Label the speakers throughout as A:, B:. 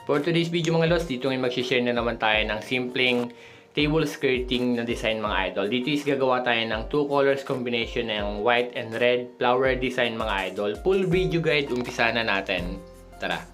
A: For today's video mga lods, dito ngayon mag-share na naman tayo ng simpleng table skirting na design mga idol. Dito is gagawa tayo ng 2 colors combination ng white and red flower design mga idol. Full video guide, umpisa na natin. Tara!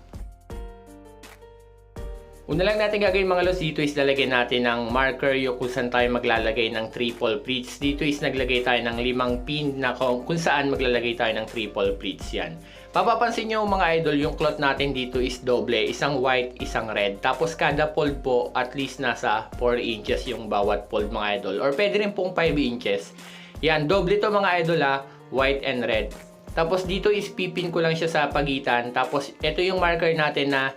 A: Una lang natin gagawin mga lods dito is lalagyan natin ng marker yung kung saan tayo maglalagay ng triple pleats. Dito is naglagay tayo ng 5 pin na kung saan maglalagay tayo ng triple pleats yan. Papapansin nyo mga idol, yung cloth natin dito is doble. Isang white, isang red. Tapos kada fold po at least nasa 4 inches yung bawat fold mga idol. Or pwede rin pong 5 inches. Yan, doble to mga idol ha. White and red. Tapos dito is pipin ko lang siya sa pagitan. Tapos ito yung marker natin na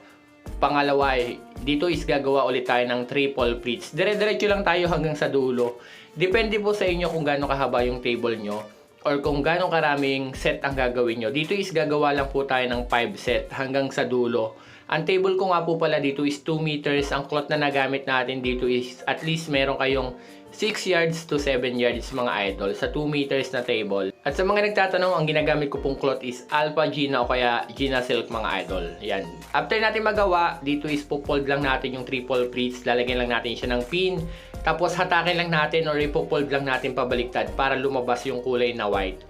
A: pangalawa dito is gagawa ulit tayo ng triple pleats. Dire-diretso lang tayo hanggang sa dulo. Depende po sa inyo kung gaano kahaba yung table nyo or kung gaano karaming set ang gagawin nyo. Dito is gagawa lang po tayo ng 5 set hanggang sa dulo. Ang table ko nga po pala dito is 2 meters. Ang cloth na nagamit natin dito is at least meron kayong 6 yards to 7 yards mga idol sa 2 meters na table. At sa mga nagtatanong, ang ginagamit ko pong cloth is Alpha Gina o kaya Gina Silk mga idol. Yan. After natin magawa, dito is po-fold lang natin yung triple pleats. Lalagyan lang natin siya ng pin. Tapos hatakin lang natin or ipo-fold lang natin pabaliktad para lumabas yung kulay na white.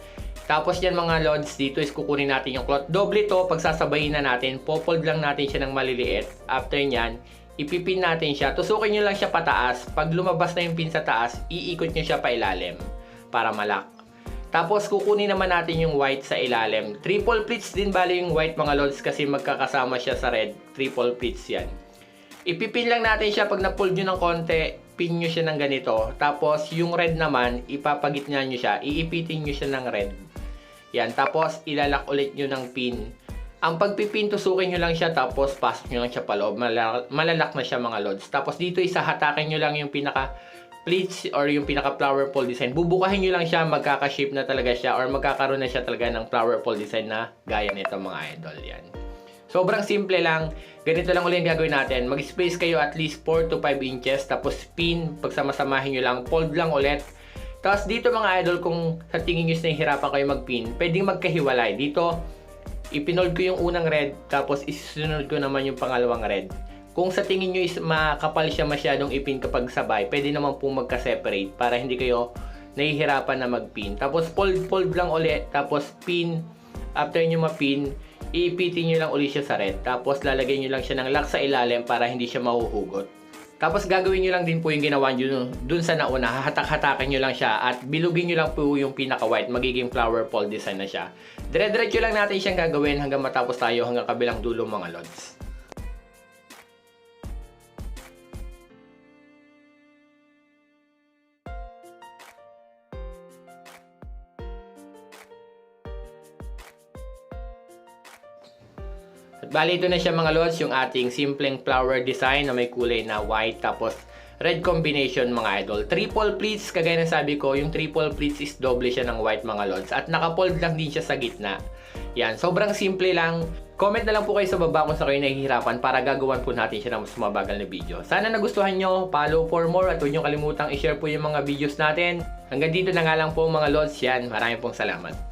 A: Tapos yan mga lods, dito is kukunin natin yung cloth. Doble to, pagsasabayin na natin, po-fold lang natin siya ng maliliit. After nyan, ipipin natin siya. Tusukin nyo lang siya pataas. Pag lumabas na yung pin sa taas, iikot nyo siya pa ilalim para malak. Tapos kukunin naman natin yung white sa ilalim. Triple pleats din bali yung white mga lods kasi magkakasama siya sa red. Triple pleats yan. Ipipin lang natin siya pag na-fold nyo ng konti, pin nyo siya ng ganito. Tapos yung red naman, ipapagitna nyo siya. Iipitin nyo siya ng red. Yan. Tapos ilalak ulit nyo ng pin. Ang pagpipin, tusukin nyo lang siya tapos pasok nyo lang siya pa loob. Malalak na siya mga lods. Tapos dito isahatakin nyo lang yung pinaka pleats or yung pinaka flower pole design. Bubukahin nyo lang siya, magkaka-shape na talaga siya or magkakaroon na siya talaga ng flower pole design na gaya nito mga idol. Yan. Sobrang simple lang. Ganito lang ulit yung gagawin natin. Mag-space kayo at least 4 to 5 inches. Tapos pin, pagsama-samahin nyo lang. Fold lang ulit. Tapos dito mga idol, kung sa tingin nyo nahihirapan kayo mag-pin, pwedeng magkahiwalay. Dito, ipinold ko yung unang red, tapos isunod ko naman yung pangalawang red. Kung sa tingin nyo is makapal siya masyadong ipin kapag sabay, pwede naman po magka-separate para hindi kayo nahihirapan na mag-pin. Tapos fold lang ulit, tapos pin. After nyo ma-pin, iipitin nyo lang ulit siya sa red. Tapos lalagyan nyo lang siya ng lock sa ilalim para hindi siya mahuhugot. Tapos gagawin nyo lang din po yung ginawa nyo dun sa nauna. Hahatak-hatakin nyo lang siya at bilugin nyo lang po yung pinaka-white. Magiging flower pole design na siya. Dire-diretso lang natin siyang gagawin hanggang matapos tayo hanggang kabilang dulo mga lods. At bali ito na siya mga lods, yung ating simpleng flower design na may kulay na white tapos red combination mga idol. Triple pleats, kagaya ng sabi ko, yung triple pleats is doble siya ng white mga lods. At naka-fold lang din siya sa gitna. Yan, sobrang simple lang. Comment na lang po kayo sa baba kung sa kayo nahihirapan para gagawan po natin siya ng mas mabagal na video. Sana nagustuhan nyo, follow for more at huwag nyo kalimutang i-share po yung mga videos natin. Hanggang dito na nga lang po mga lods yan. Maraming pong salamat.